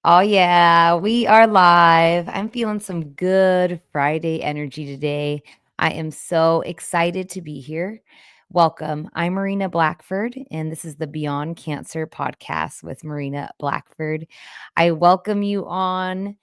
Oh, yeah, we are live. I'm feeling some good Friday energy today. I am so excited to be here. Welcome. I'm Marina Blackford, and this is the Beyond Cancer podcast with Marina Blackford. I welcome you on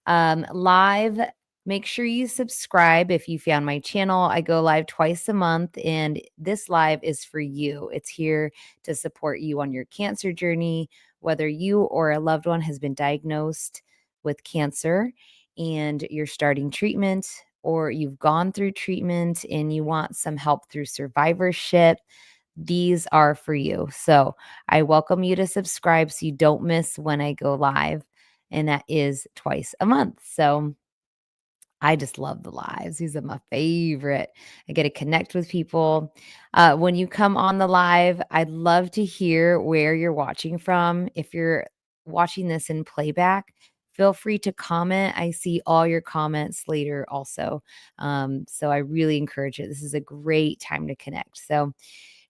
live. Make sure you subscribe if you found my channel. I go live twice a month, and this live is for you. It's here to support you on your cancer journey, whether you or a loved one has been diagnosed with cancer and you're starting treatment, or you've gone through treatment and you want some help through survivorship. These are for you. So I welcome you to subscribe so you don't miss when I go live. And that is twice a month. So I just love the lives. These are my favorite. I get to connect with people. When you come on the live, I'd love to hear where you're watching from. If you're watching this in playback, feel free to comment. I see all your comments later also. So I really encourage it. This is a great time to connect. So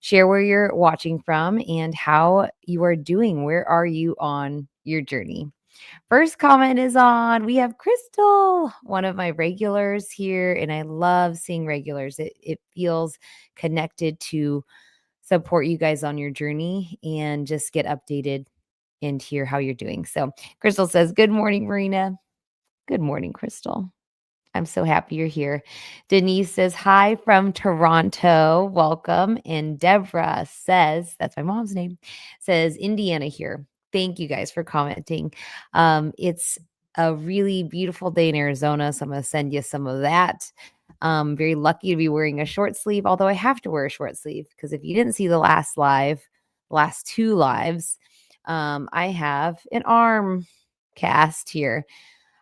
share where you're watching from and how you are doing. Where are you on your journey? First comment is on. We have Crystal, one of my regulars here, and I love seeing regulars. It feels connected to support you guys on your journey and just get updated and hear how you're doing. So Crystal says, "Good morning, Marina." Good morning, Crystal. I'm so happy you're here. Denise says, "Hi from Toronto. Welcome." And Deborah says, that's my mom's name, says, "Indiana here." Thank you guys for commenting. It's a really beautiful day in Arizona, so I'm going to send you some of that. Very lucky to be wearing a short sleeve, although I have to wear a short sleeve because if you didn't see the last two lives, I have an arm cast here.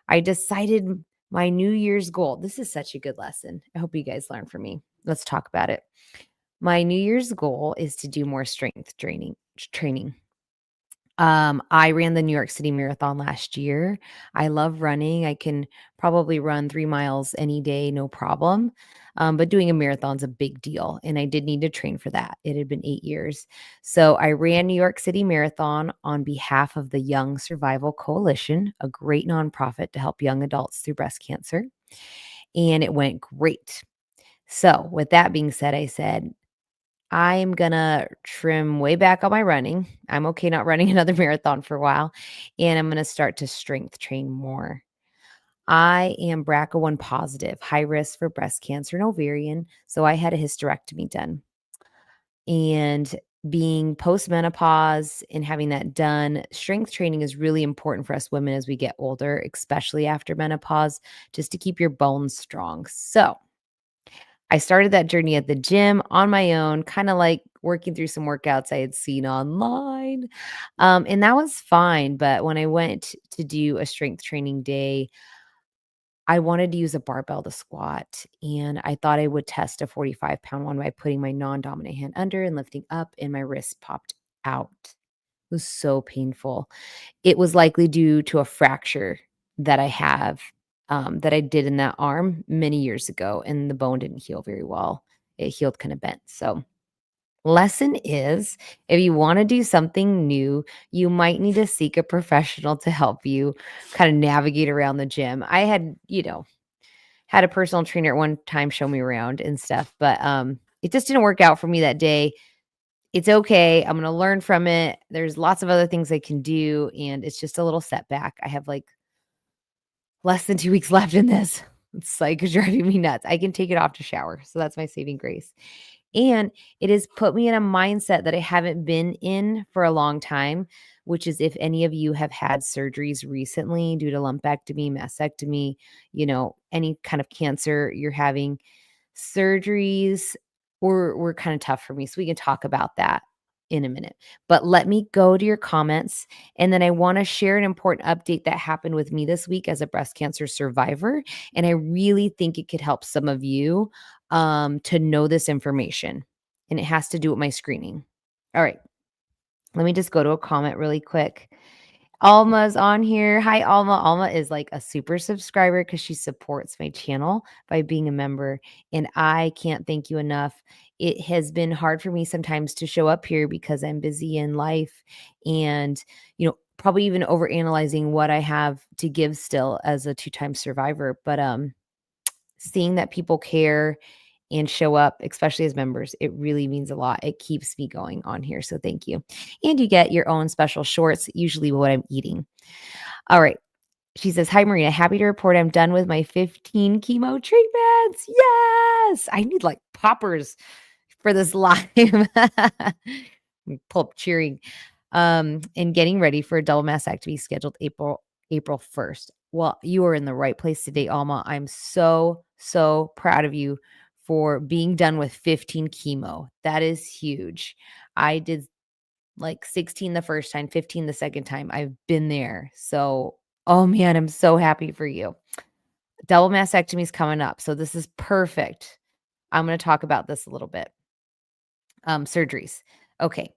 I decided my New Year's goal. This is such a good lesson. I hope you guys learn from me. Let's talk about it. My New Year's goal is to do more strength training. I ran the New York City Marathon last year. I love running. I can probably run 3 miles any day, no problem. But doing a marathon's a big deal. And I did need to train for that. It had been 8 years. So I ran New York City Marathon on behalf of the Young Survival Coalition, a great nonprofit to help young adults through breast cancer. And it went great. So, with that being said, I said, I'm gonna trim way back on my running. I'm okay not running another marathon for a while, and I'm gonna start to strength train more. I am BRCA1 positive, high risk for breast cancer and ovarian, so I had a hysterectomy done. And being postmenopause and having that done, strength training is really important for us women as we get older, especially after menopause, just to keep your bones strong. So, I started that journey at the gym on my own, kind of like working through some workouts I had seen online. And that was fine. But when I went to do a strength training day, I wanted to use a barbell to squat. And I thought I would test a 45-pound one by putting my non dominant hand under and lifting up, and my wrist popped out. It was so painful. It was likely due to a fracture that I have, that I did in that arm many years ago, and the bone didn't heal very well. It healed kind of bent. So, lesson is if you want to do something new, you might need to seek a professional to help you kind of navigate around the gym. I had, had a personal trainer at one time show me around and stuff, but it just didn't work out for me that day. It's okay. I'm going to learn from it. There's lots of other things I can do, and it's just a little setback. I have like less than 2 weeks left in this. It's like driving me nuts. I can take it off to shower. So that's my saving grace. And it has put me in a mindset that I haven't been in for a long time, which is if any of you have had surgeries recently due to lumpectomy, mastectomy, any kind of cancer you're having, surgeries were kind of tough for me. So we can talk about that in a minute. But let me go to your comments. And then I want to share an important update that happened with me this week as a breast cancer survivor. And I really think it could help some of you to know this information. And it has to do with my screening. All right. Let me just go to a comment really quick. Alma's on here. Hi, Alma. Alma is like a super subscriber because she supports my channel by being a member. And I can't thank you enough. It has been hard for me sometimes to show up here because I'm busy in life. And, probably even overanalyzing what I have to give still as a two-time survivor, but, seeing that people care and show up, especially as members, it really means a lot. It keeps me going on here, so thank you. And you get your own special shorts, usually what I'm eating. All right. She says, "Hi, Marina. Happy to report I'm done with my 15 chemo treatments. Yes. I need like poppers for this live." Pull up cheering. And getting ready for a double mastectomy scheduled April 1st. Well, you are in the right place today, Alma. I'm so proud of you for being done with 15 chemo. That is huge. I did like 16 the first time, 15 the second time. I've been there. So, oh man, I'm so happy for you. Double mastectomy is coming up. So this is perfect. I'm going to talk about this a little bit. Surgeries. Okay.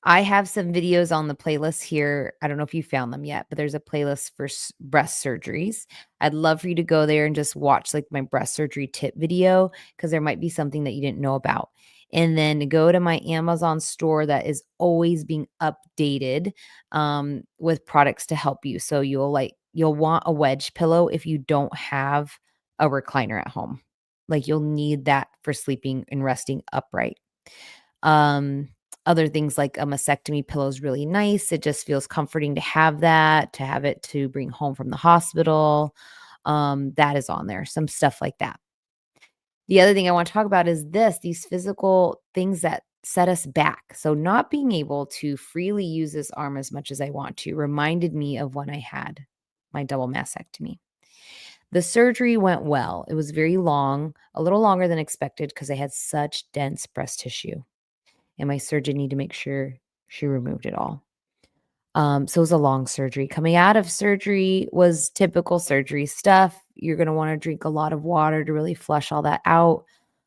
I have some videos on the playlist here. I don't know if you found them yet, but there's a playlist for breast surgeries. I'd love for you to go there and just watch like my breast surgery tip video because there might be something that you didn't know about. And then go to my Amazon store that is always being updated with products to help you. So you'll want a wedge pillow if you don't have a recliner at home. Like you'll need that for sleeping and resting upright. Um, Other things like a mastectomy pillow is really nice. It just feels comforting to have that, to have it to bring home from the hospital. That is on there, some stuff like that. The other thing I want to talk about is these physical things that set us back. So, not being able to freely use this arm as much as I want to reminded me of when I had my double mastectomy. The surgery went well. It was very long, a little longer than expected because I had such dense breast tissue and my surgeon needed to make sure she removed it all. So it was a long surgery. Coming out of surgery was typical surgery stuff. You're going to want to drink a lot of water to really flush all that out.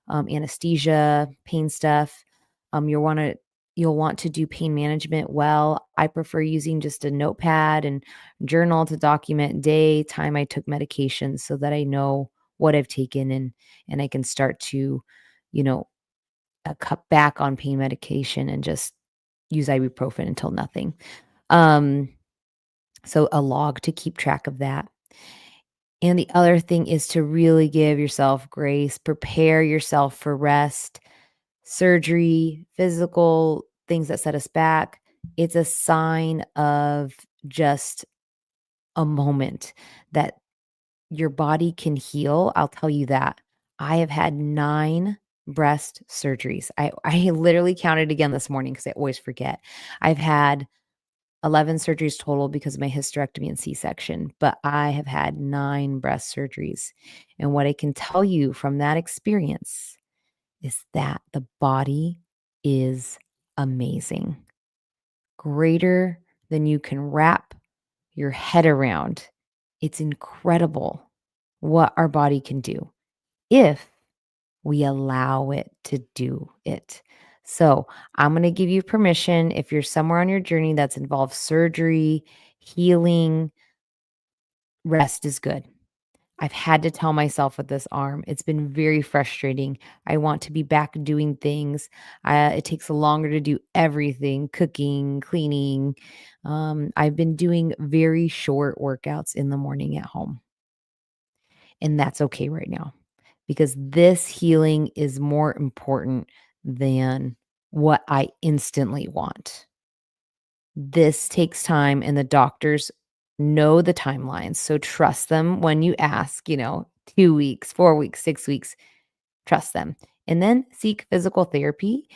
Anesthesia, pain stuff. You'll want to do pain management well. I prefer using just a notepad and journal to document day, time I took medications so that I know what I've taken and I can start to, you know, cut back on pain medication and just use ibuprofen until nothing. Um, so a log to keep track of that. And the other thing is to really give yourself grace, prepare yourself for rest, surgery, physical things that set us back. It's a sign of just a moment that your body can heal. I'll tell you that. I have had 9 breast surgeries. I literally counted again this morning because I always forget. I've had 11 surgeries total because of my hysterectomy and C-section, but I have had 9 breast surgeries. And what I can tell you from that experience is that the body is amazing. Greater than you can wrap your head around. It's incredible what our body can do if we allow it to do it. So, I'm going to give you permission if you're somewhere on your journey that's involved surgery, healing, rest is good. I've had to tell myself with this arm, it's been very frustrating. I want to be back doing things. It takes longer to do everything cooking, cleaning. I've been doing very short workouts in the morning at home. And that's okay right now because this healing is more important than what I instantly want. This takes time, and the doctors know the timelines. So trust them when you ask, 2 weeks, 4 weeks, 6 weeks, trust them. And then seek physical therapy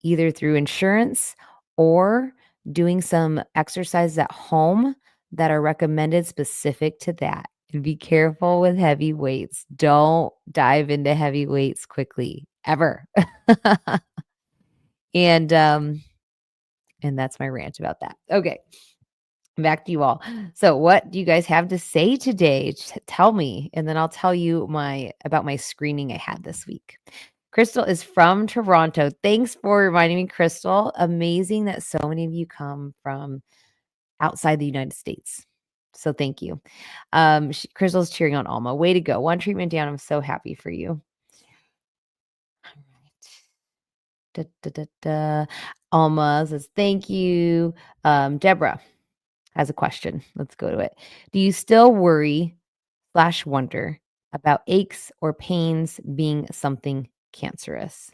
either through insurance or doing some exercises at home that are recommended specific to that. And be careful with heavy weights. Don't dive into heavy weights quickly, ever. and and that's my rant about that. Okay. Back to you all. So, what do you guys have to say today? Tell me, and then I'll tell you about my screening I had this week. Crystal is from Toronto. Thanks for reminding me, Crystal. Amazing that so many of you come from outside the United States. So, thank you. Crystal's cheering on Alma. Way to go! One treatment down. I'm so happy for you. All right. Da, da, da, da. Alma says thank you. Deborah. has a question. Let's go to it. Do you still worry slash wonder about aches or pains being something cancerous?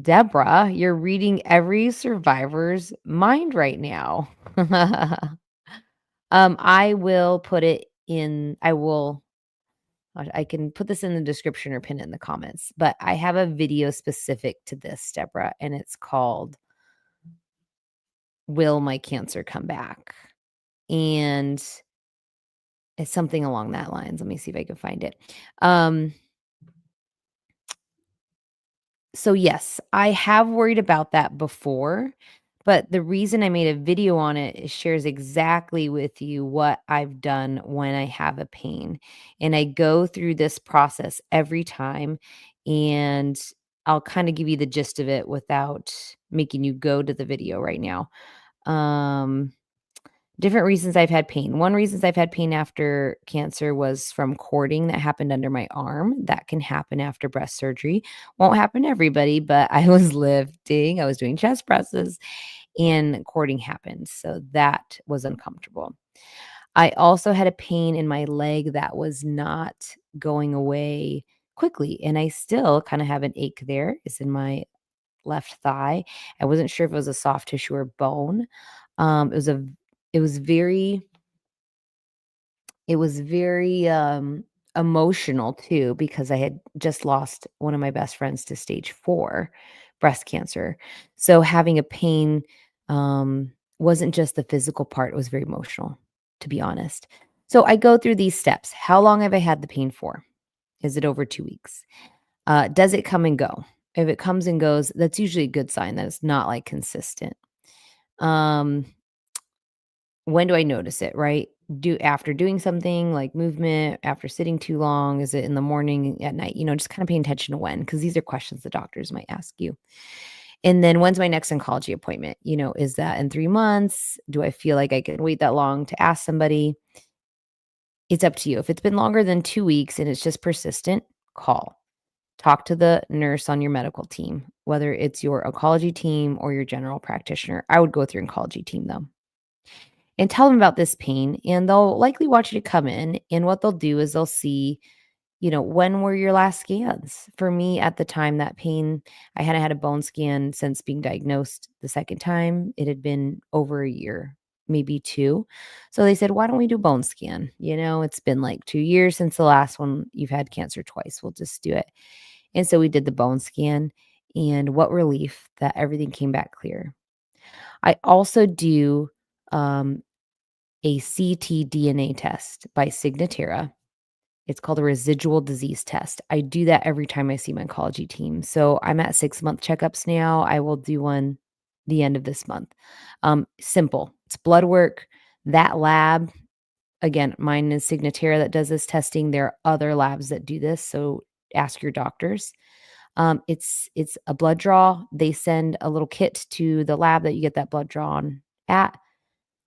Deborah, you're reading every survivor's mind right now. I will put it in I can put this in the description or pin it in the comments, but I have a video specific to this, Deborah, and it's called Will My Cancer Come Back? And it's something along that lines. Let me see if I can find it. Um, so yes, I have worried about that before, but the reason I made a video on it shares exactly with you what I've done when I have a pain. And I go through this process every time, and I'll kind of give you the gist of it without making you go to the video right now. Um Different reasons I've had pain. One reasons I've had pain after cancer was from cording that happened under my arm. That can happen after breast surgery. Won't happen to everybody, but I was lifting, I was doing chest presses, and cording happened. So that was uncomfortable. I also had a pain in my leg that was not going away quickly. And I still kind of have an ache there. It's in my left thigh. I wasn't sure if it was a soft tissue or bone. It was a it was very it was very, emotional too because I had just lost one of my best friends to stage 4 breast cancer. So having a pain, wasn't just the physical part, it was very emotional, to be honest. So I go through these steps. How long have I had the pain for? Is it over 2 weeks? Does it come and go? If it comes and goes, that's usually a good sign that it's not, like, consistent. Um When do I notice it, right? Do After doing something like movement, after sitting too long, is it in the morning, at night? Just kind of paying attention to when, because these are questions the doctors might ask you. And then when's my next oncology appointment? Is that in 3 months? Do I feel like I can wait that long to ask somebody? It's up to you. If it's been longer than 2 weeks and it's just persistent, call. Talk to the nurse on your medical team, whether it's your oncology team or your general practitioner. I would go with your oncology team though, and tell them about this pain, and they'll likely want you to come in, and what they'll do is they'll see, when were your last scans? For me at the time, that pain, I hadn't had a bone scan since being diagnosed the second time. It had been over a year, maybe 2. So they said, "Why don't we do bone scan? It's been like 2 years since the last one. You've had cancer twice. We'll just do it." And so we did the bone scan, and what relief that everything came back clear. I also do, um, a ctDNA test by Signatera. It's called a residual disease test. I do that every time I see my oncology team. So I'm at 6-month checkups now. I will do one the end of this month. Simple. It's blood work. That lab, again, mine is Signatera that does this testing. There are other labs that do this. So ask your doctors. It's a blood draw. They send a little kit to the lab that you get that blood drawn at.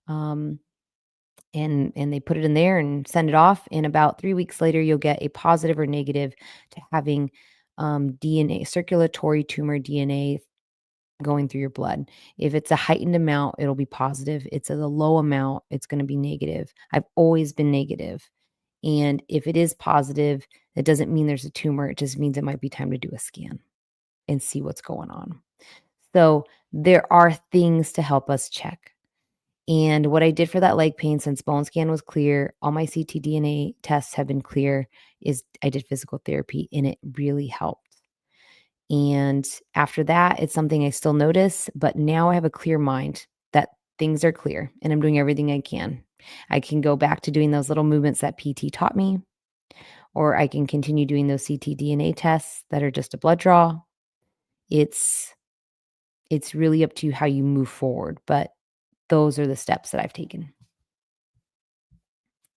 Um, and they put it in there and send it off, and about 3 weeks later, you'll get a positive or negative to having, DNA, circulatory tumor DNA going through your blood. If it's a heightened amount, it'll be positive. It's a low amount, it's gonna be negative. I've always been negative, and if it is positive, it doesn't mean there's a tumor, it just means it might be time to do a scan and see what's going on. So, there are things to help us check. And what I did for that leg pain, since bone scan was clear, all my ctDNA tests have been clear, is I did physical therapy and it really helped. And after that, it's something I still notice, but now I have a clear mind that things are clear and I'm doing everything I can. I can go back to doing those little movements that PT taught me, or I can continue doing those ctDNA tests that are just a blood draw. It's it's really up to you how you move forward, but those are the steps that I've taken.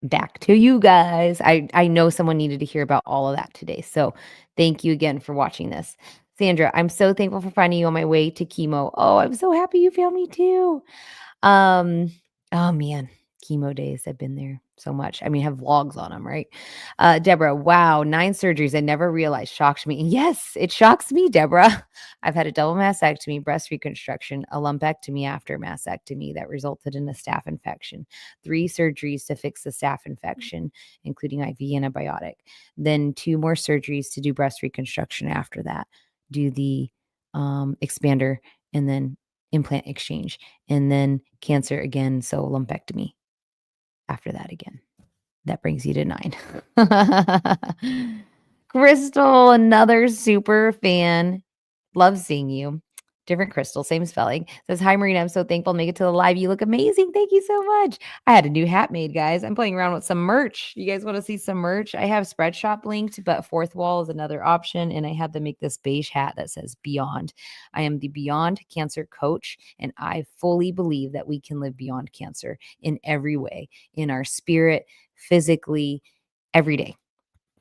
Back to you guys. I know someone needed to hear about all of that today. So thank you again for watching this. Sandra, I'm so thankful for finding you on my way to chemo. Oh, I'm so happy you found me too. Um, oh man. chemo days. I've been there so much. I mean, I have vlogs on them, right? Deborah, wow, 9 surgeries. I never realized. Shocked me. Yes, it shocks me, Deborah. I've had a double mastectomy, breast reconstruction, a lumpectomy after mastectomy that resulted in a staph infection, 3 surgeries to fix the staph infection, including IV antibiotic, then 2 more surgeries to do breast reconstruction after that, do the expander, and then implant exchange, and then cancer again, so lumpectomy after that again. That brings you to 9. Crystal, another super fan. Love seeing you. Different Crystal, same spelling. Says, "Hi, Marina. I'm so thankful to make it to the live. You look amazing. Thank you so much." I had a new hat made, guys. I'm playing around with some merch. You guys want to see some merch? I have Spreadshop linked, but Fourth Wall is another option. And I had to make this beige hat that says Beyond. I am the Beyond Cancer coach, and I fully believe that we can live beyond cancer in every way, in our spirit, physically, every day,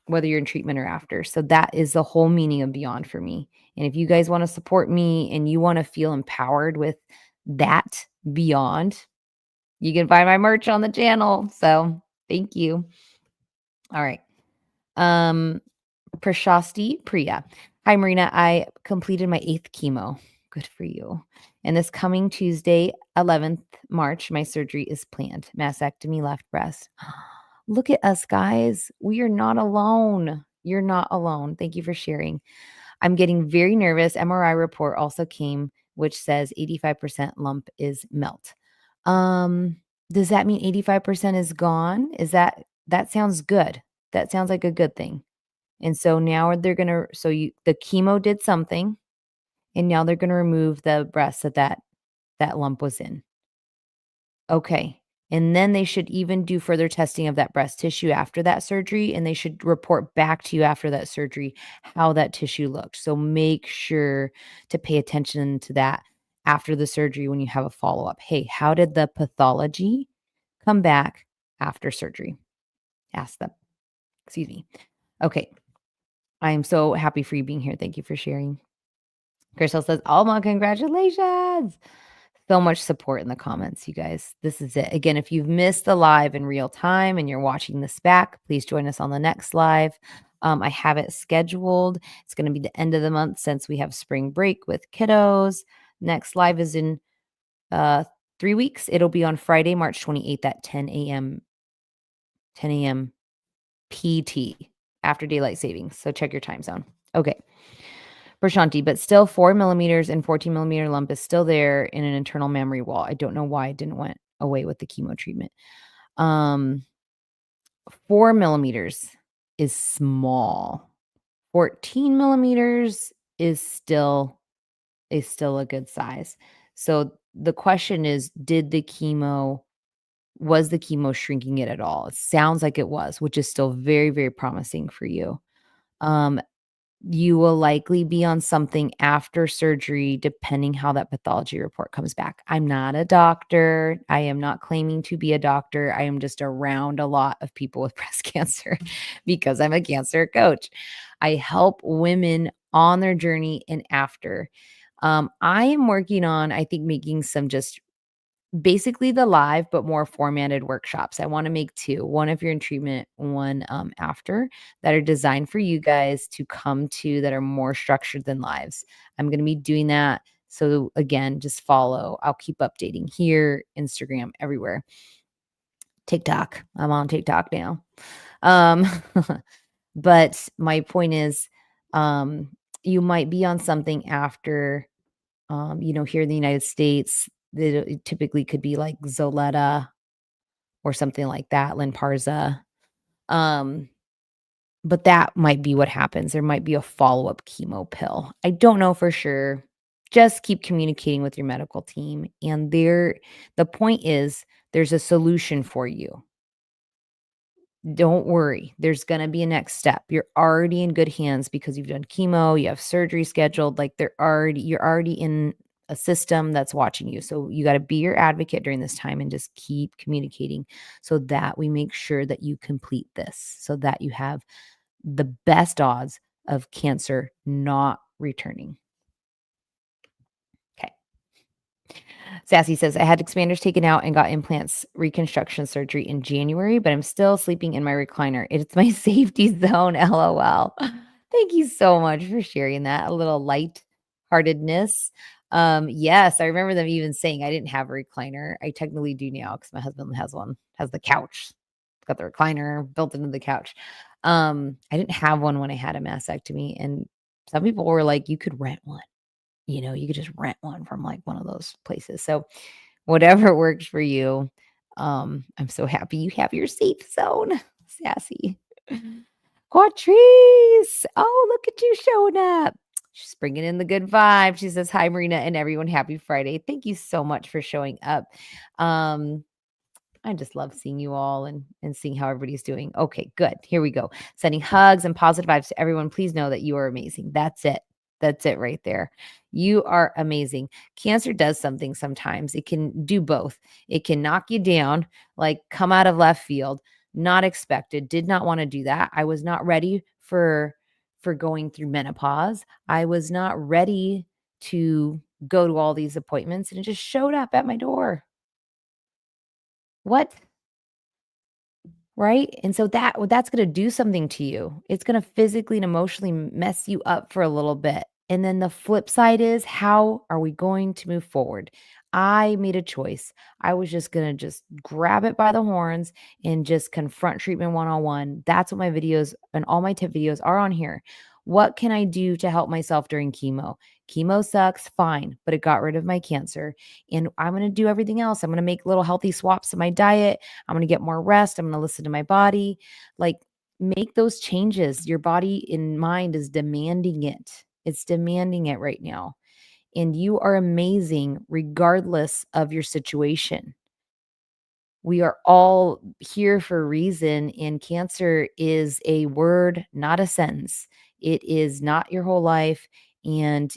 whether you're in treatment or after. So that is the whole meaning of Beyond for me. And if you guys want to support me and you want to feel empowered with that Beyond, you can buy my merch on the channel. So thank you. All right. Prashasti Priya. Hi, Marina. I completed my 8th chemo. Good for you. And this coming Tuesday, 11th March, my surgery is planned. Mastectomy, left breast. Look at us, guys. We are not alone. You're not alone. Thank you for sharing. I'm getting very nervous. MRI report also came, which says 85% lump is melt. Does that mean 85% is gone? That sounds good. That sounds like a good thing. And so now they're gonna the chemo did something, and now they're gonna remove the breast that lump was in. Okay. And then they should even do further testing of that breast tissue after that surgery, and they should report back to you after that surgery how that tissue looked. So make sure to pay attention to that after the surgery when you have a follow-up. Hey, how did the pathology come back after surgery? Ask them. Excuse me. Okay. I am so happy for you being here. Thank you for sharing. Crystal says, Alma, congratulations. So much support in the comments, you guys. This is it. Again, if you've missed the live in real time and you're watching this back, please join us on the next live. I have it scheduled. It's going to be the end of the month since we have spring break with kiddos. Next live is in 3 weeks. It'll be on Friday, March 28th at 10 a.m. PT after daylight savings. So check your time zone. Okay. Prashanti, but still 4 millimeters and 14 millimeter lump is still there in an internal mammary wall. I don't know why it didn't went away with the chemo treatment. 4 millimeters is small. 14 millimeters is still a good size. So the question is, was the chemo shrinking it at all? It sounds like it was, which is still very, very promising for you. You will likely be on something after surgery, depending how that pathology report comes back. I'm not a doctor. I am not claiming to be a doctor. I am just around a lot of people with breast cancer because I'm a cancer coach. I help women on their journey and after. I am working on, I think, making some just basically the live, but more formatted workshops. I want to make 2, one if you're in treatment, one after, that are designed for you guys to come to, that are more structured than lives. I'm going to be doing that. So again, just follow. I'll keep updating here, Instagram, everywhere. TikTok. I'm on TikTok now. But my point is, you might be on something after, here in the United States, it typically could be like Zoletta or something like that, Lynparza. But that might be what happens. There might be a follow-up chemo pill. I don't know for sure. Just keep communicating with your medical team. And the point is, there's a solution for you. Don't worry. There's going to be a next step. You're already in good hands because you've done chemo, you have surgery scheduled. Like you're already in a system that's watching you. So you got to be your advocate during this time and just keep communicating so that we make sure that you complete this, so that you have the best odds of cancer not returning. Okay. Sassy says, I had expanders taken out and got implants reconstruction surgery in January, but I'm still sleeping in my recliner. It's my safety zone, LOL. Thank you so much for sharing that. A little light-heartedness. Yes, I remember them even saying I didn't have a recliner. I technically do now because my husband has one, has the couch. It's got the recliner built into the couch. I didn't have one when I had a mastectomy, and some people were like, you could rent one. You could just rent one from like one of those places. So whatever works for you. I'm so happy you have your safe zone. Sassy. Quatrice. Oh, look at you showing up. She's bringing in the good vibe. She says, hi, Marina and everyone. Happy Friday. Thank you so much for showing up. Um, I just love seeing you all and seeing how everybody's doing. Okay, good. Here we go. Sending hugs and positive vibes to everyone. Please know that you are amazing. That's it. That's it right there. You are amazing. Cancer does something sometimes. It can do both. It can knock you down, like come out of left field, not expected, did not want to do that. I was not ready for going through menopause. I was not ready to go to all these appointments and it just showed up at my door. What? Right? And so that's gonna do something to you. It's gonna physically and emotionally mess you up for a little bit. And then the flip side is, how are we going to move forward? I made a choice. I was just gonna just grab it by the horns and just confront treatment one-on-one. That's what my videos and all my tip videos are on here. What can I do to help myself during chemo? Chemo sucks, fine, but it got rid of my cancer. And I'm gonna do everything else. I'm gonna make little healthy swaps in my diet. I'm going to get more rest. I'm going to listen to my body. Like, make those changes. Your body and mind is demanding it. It's demanding it right now. And you are amazing regardless of your situation. We are all here for a reason. And cancer is a word, not a sentence. It is not your whole life. And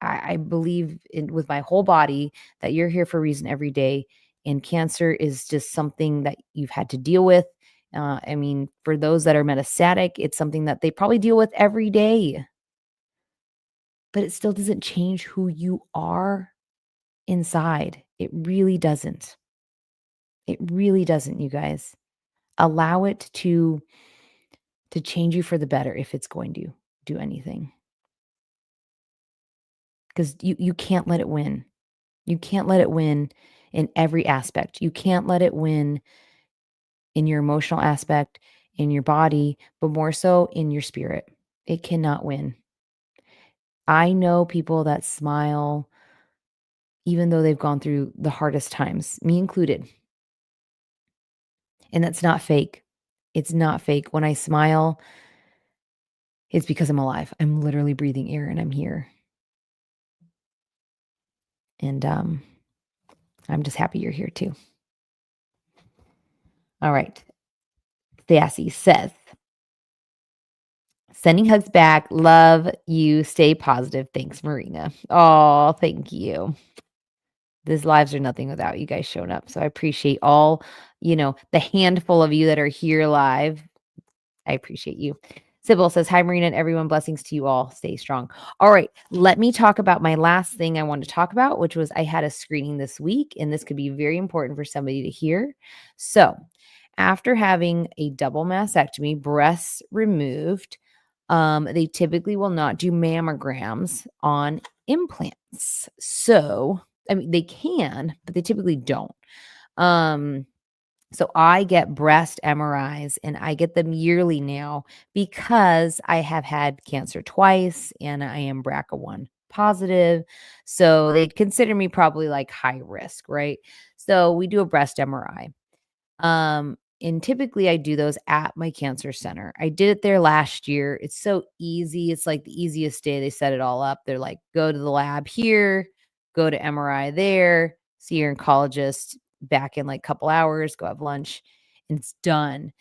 I believe with my whole body that you're here for a reason every day. And cancer is just something that you've had to deal with. I mean, for those that are metastatic, it's something that they probably deal with every day, but it still doesn't change who you are inside. It really doesn't. It really doesn't, you guys. Allow it to change you for the better if it's going to do anything. Because you can't let it win. You can't let it win in every aspect. You can't let it win in your emotional aspect, in your body, but more so in your spirit. It cannot win. I know people that smile even though they've gone through the hardest times, me included. And that's not fake. It's not fake. When I smile, it's because I'm alive. I'm literally breathing air and I'm here. And I'm just happy you're here too. All right. Sassy says, sending hugs back. Love you. Stay positive. Thanks, Marina. Oh, thank you. These lives are nothing without you guys showing up. So I appreciate all, the handful of you that are here live. I appreciate you. Sybil says, hi, Marina, and everyone. Blessings to you all. Stay strong. All right. Let me talk about my last thing I wanted to talk about, which was I had a screening this week, and this could be very important for somebody to hear. So after having a double mastectomy, breasts removed, they typically will not do mammograms on implants. So, I mean, they can, but they typically don't. So I get breast MRIs and I get them yearly now because I have had cancer twice and I am BRCA1 positive. So they consider me probably like high risk, right? So we do a breast MRI. And typically I do those at my cancer center. I did it there last year. It's so easy. It's like the easiest day. They set it all up. They're like, go to the lab here, go to MRI there, see your oncologist back in like a couple hours, go have lunch, and it's done.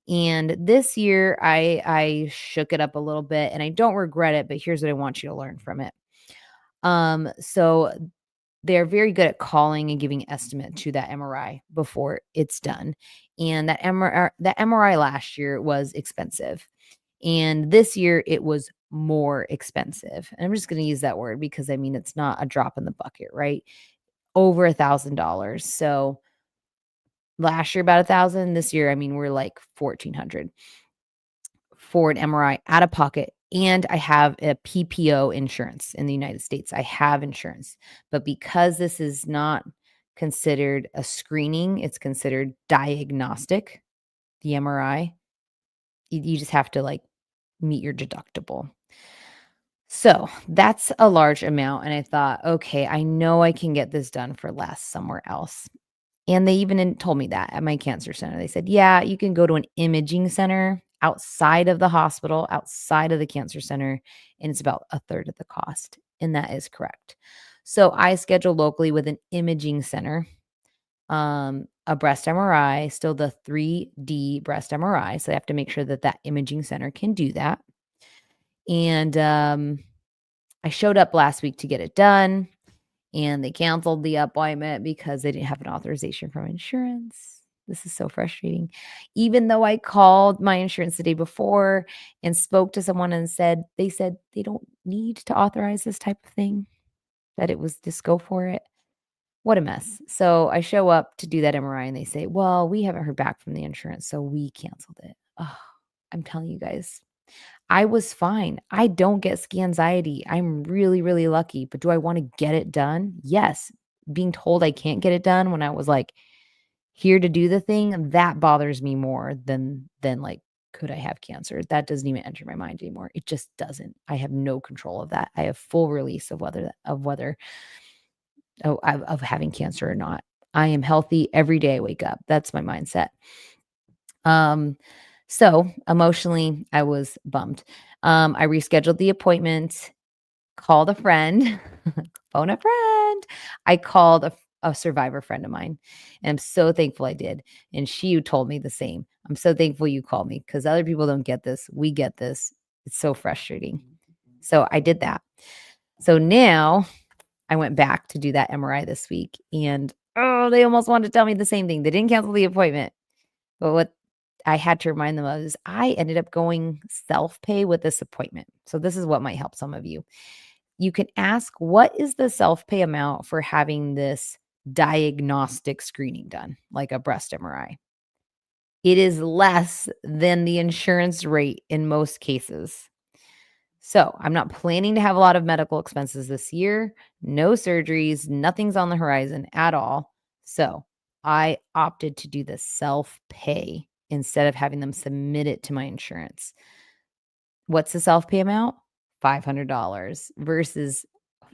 And this year I shook it up a little bit and I don't regret it, but here's what I want you to learn from it. So they're very good at calling and giving estimate to that MRI before it's done. And that MRI last year was expensive. And this year it was more expensive. And I'm just going to use that word because I mean, it's not a drop in the bucket, right? over $1,000. So last year about 1,000. This year, I mean, we're like 1,400 for an MRI out of pocket. And I have a PPO insurance in the United States. I have insurance. But because this is not considered a screening, it's considered diagnostic, the MRI. You just have to like meet your deductible. So that's a large amount. And I thought, okay, I know I can get this done for less somewhere else. And they even told me that at my cancer center. They said, yeah, you can go to an imaging center outside of the hospital, outside of the cancer center, and it's about a third of the cost. And that is correct. So I scheduled locally with an imaging center, a breast MRI, still the 3D breast MRI. So I have to make sure that that imaging center can do that. And I showed up last week to get it done. And they canceled the appointment because they didn't have an authorization from insurance. This is so frustrating. Even though I called my insurance the day before and spoke to someone and they said they don't need to authorize this type of thing, that it was just go for it. What a mess. So I show up to do that MRI and they say, well, we haven't heard back from the insurance, so we canceled it. Oh, I'm telling you guys, I was fine. I don't get ski anxiety. I'm really, really lucky. But do I want to get it done? Yes. Being told I can't get it done when I was like here to do the thing, that bothers me more than like, could I have cancer? That doesn't even enter my mind anymore. It just doesn't. I have no control of that. I have full release of whether of having cancer or not. I am healthy every day I wake up. That's my mindset. So emotionally, I was bummed. I rescheduled the appointment, called a friend, phone a friend. I called a survivor friend of mine, and I'm so thankful I did. And she told me the same. I'm so thankful you called me because other people don't get this. We get this. It's so frustrating. So I did that. So now I went back to do that MRI this week, and they almost wanted to tell me the same thing. They didn't cancel the appointment. But what I had to remind them of is I ended up going self-pay with this appointment. So this is what might help some of you. You can ask, what is the self-pay amount for having this diagnostic screening done, like a breast MRI? It is less than the insurance rate in most cases. So I'm not planning to have a lot of medical expenses this year. No surgeries, nothing's on the horizon at all. So I opted to do the self-pay instead of having them submit it to my insurance. What's the self-pay amount? $500 versus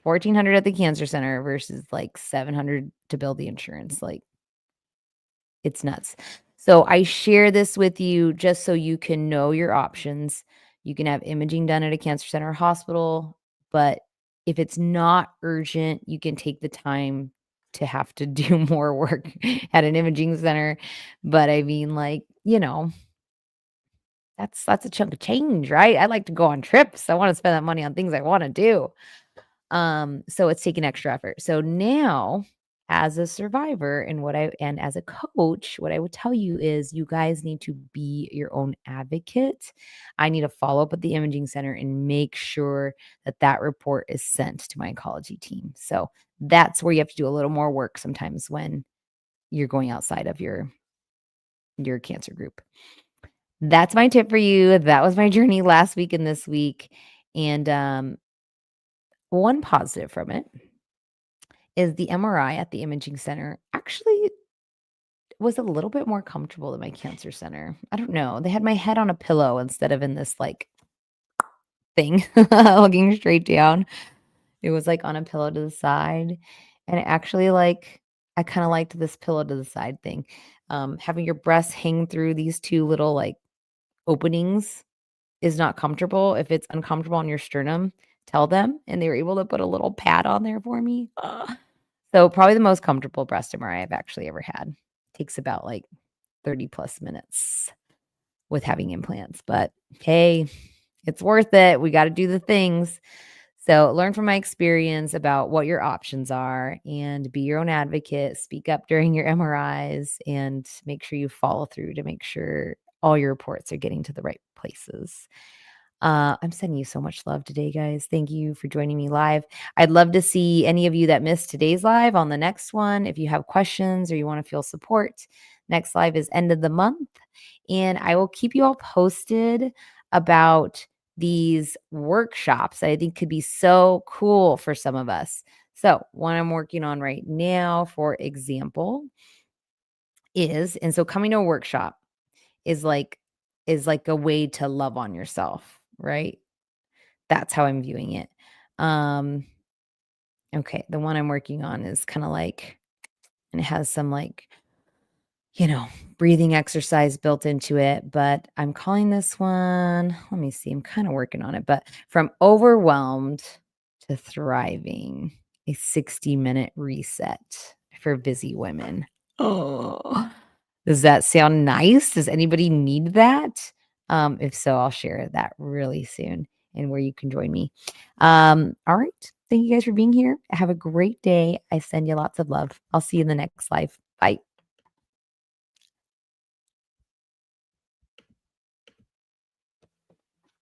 $1,400 at the cancer center versus like $700 to bill the insurance. Like, it's nuts. So I share this with you just so you can know your options. You can have imaging done at a cancer center or hospital, but if it's not urgent, you can take the time to have to do more work at an imaging center. But I mean, like, that's a chunk of change, right? I like to go on trips. I want to spend that money on things I want to do. So it's taking extra effort. So now as a survivor and as a coach, what I would tell you is you guys need to be your own advocate. I need to follow up with the imaging center and make sure that that report is sent to my oncology team. So that's where you have to do a little more work sometimes when you're going outside of your cancer group. That's my tip for you. That was my journey last week and this week. And one positive from it is the MRI at the imaging center actually was a little bit more comfortable than my cancer center. I don't know. They had my head on a pillow instead of in this like thing looking straight down. It was like on a pillow to the side. And it actually I kind of liked this pillow to the side thing. Having your breasts hang through these two little like openings is not comfortable. If it's uncomfortable on your sternum, tell them. And they were able to put a little pad on there for me. So probably the most comfortable breast MRI I've actually ever had. Takes about like 30 plus minutes with having implants. But hey, it's worth it. We got to do the things. So learn from my experience about what your options are and be your own advocate. Speak up during your MRIs and make sure you follow through to make sure all your reports are getting to the right places. I'm sending you so much love today, guys. Thank you for joining me live. I'd love to see any of you that missed today's live on the next one. If you have questions or you want to feel support, next live is end of the month. And I will keep you all posted about these workshops that I think could be so cool for some of us. So, one I'm working on right now, for example, and so coming to a workshop is like a way to love on yourself, right? That's how I'm viewing it. Um, okay, the one I'm working on is kind of like, and it has some like, you know, breathing exercise built into it, but I'm calling this one, let me see, I'm kind of working on it, but from overwhelmed to thriving, a 60-minute reset for busy women. Oh, does that sound nice? Does anybody need that? If so, I'll share that really soon and where you can join me. All right. Thank you guys for being here. Have a great day. I send you lots of love. I'll see you in the next live. Bye.